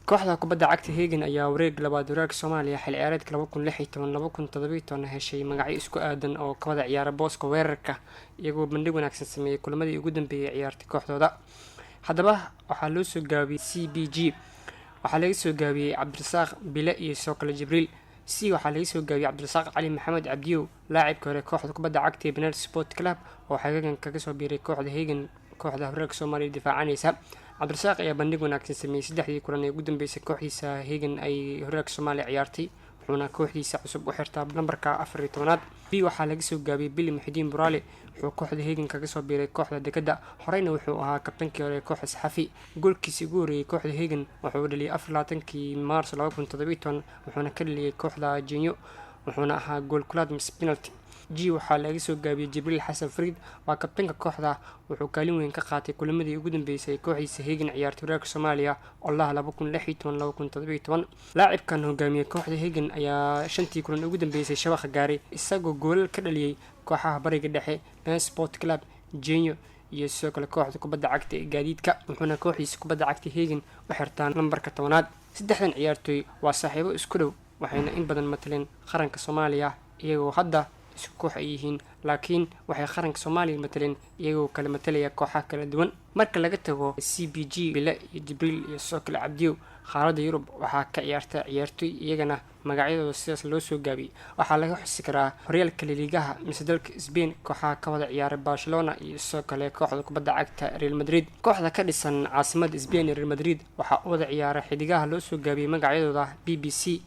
kooxda kubadda cagta Hagen ayaa wareeg labaad wareeg Soomaaliya xil ciyaareedka 2016-2017 heshay magacyo isku aadan oo ka wada ciyaara booska weerarka iyagoo bandhig wanaagsan sameeyay kulamadii ugu dambeeyay ciyaarta kooxdooda. Haddaba waxaa loo soo gaabiyay CBG waxaa laga soo gaabiyay Cabdirasaaq Bile iyo Sokole Jibriil. waxaa laga soo gaabiyay Cabdirasaaq Cali Maxamed Cabdiyow laacibka hore kooxda kubadda cagta Penalty Sport Club oo xagagan kaga soo biiray kooxda Hagen kooxda horyaalka Soomaaliya difaacanaysa. Cabdirasaaq ayaa bandhig wanaagsan sameeyay saddexdii kulan ee ugu dambeysay kooxdiisa Hagen ay horyaalka Soomaaliya ciyaartay wuxuuna kooxdiisa cusub u xirtaa lambarka 14aad. waxaa laga soo gaabiyay Billy Muxudiin Buraale wuxuu kooxda Hagen kaga soo biiray kooxda Dekada horeyna wuxuu ahaa kabtankii hore kooxda Saxafi. goolkiisii ugu horeeyay kooxda Hagen wuxuu dhaliyay 24 Maars 2017 wuxuuna ka dhaliyay kooxda Genyo wuxuuna ahaa gool kulaad mis penalty. waxaa laga soo gaabiyay Jibriil Xasan Fariid waa kabtanka kooxda wuxuu kaalin weyn ka qaatay kulamadii ugu dambeysay kooxdiisa Hagen ciyaarta horyaalka Soomaaliya Allah 2016-2017. laacibkan hogaamiyay kooxda Hagen ayaa shantii kulan ugu dambeysay shabaqa gaaray isagoo goolal ka dhaliyay kooxaha bariga dhexe Penalty Sport Club, Genyo iyo sidoo kale kooxda kubadda cagta ee gaadiidka wuxuuna kooxdiisa kubadda cagta Hagen u xirtaa lambarka 10aad. saddexdan ciyaartoy waa saaxiibo isku dhow waxayna in badan mataleen qaranka Soomaaliya iyagoo hadda isku koox ay yihiin laakiin waxay qaranka Soomaaliya mataleen iyagoo kala matalaya kooxaha kala duwan. marka laga tago CBG Bile iyo Jibriil iyo Sokole Cabdiyow qaaradda Yurub waxaa ka ciyaarta ciyaartoy iyagana magacyadooda sidaas loo soo gaabiyay. waxaa laga xusi karaa horyaalka liigaha mise dalka Spain kooxaha ka wada ciyaara Barcelona iyo sidoo kale kooxda kubadda cagta Real Madrid. kooxda ka dhisan caasimadda Spain Real Madrid waxaa u wada ciyaara xidigaha loo soo gaabiyay magacyadooda BBC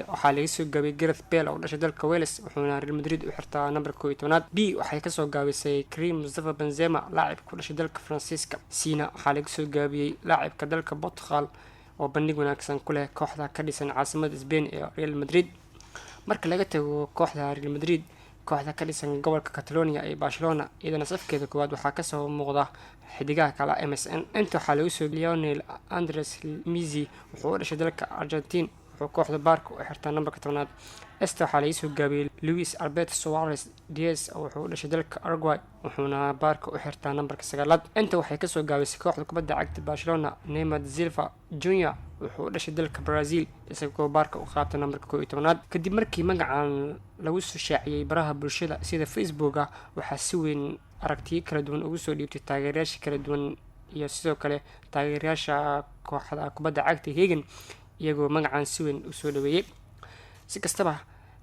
waxaa laga soo gaabiyay Gareth Bale oo dhashay dalka Wales wuxuuna Real Madrid u xirtaa nambarka 11aad. waxay ka soo gaabisay Karim Mustafa Benzema laacibka ku dhashay dalka Faransiiska. waxaa laga soo gaabiyay laacibka dalka Portugal oo bandhig wanaagsan ku leh kooxda ka dhisan caasimadda Spain ee Real Madrid. marka laga tago kooxda Real Madrid kooxda ka dhisan gobolka Catalonia ee Barcelona iyadana safkeeda koowaad waxaa ka soo muuqda xidigaha kala MSN. inta waxaa lagu soo Lionel Andres Messi wuxuu u dhashay dalka Argentina kooxda Barca u xirtaa nambarka 10aad. waxaa laga soo gaabiyay Luis Alberto Suarez Diaz oo wuxuu u dhashay dalka Uruguay wuxuuna Barca u xirtaa nambarka 9aad. inta waxay ka soo gaabisay kooxda kubadda cagta Barcelona Neymar Silva Jr wuxuu u dhashay dalka Brazil isagoo Barca u qaata nambarka 11aad. kadib markii magacan lagu soo shaaciyay baraha bulshada sida Facebook waxaa si weyn aragtiyo kala duwan ugu soo dhiibtay taageerayaasha kala duwan iyo sidoo kale taageerayaasha kooxda kubadda cagta Hagen iyagoo magacan si weyn u soo dhaweeyay. si kastaba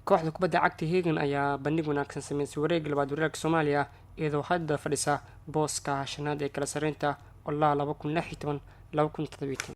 kooxda kubadda cagta Hagen ayaa bandhig wanaagsan sameysay wareeg labaad wareegga Soomaaliya iyadoo hadda fadhisa booska 5aad ee kala sareynta Allah 2016-2017.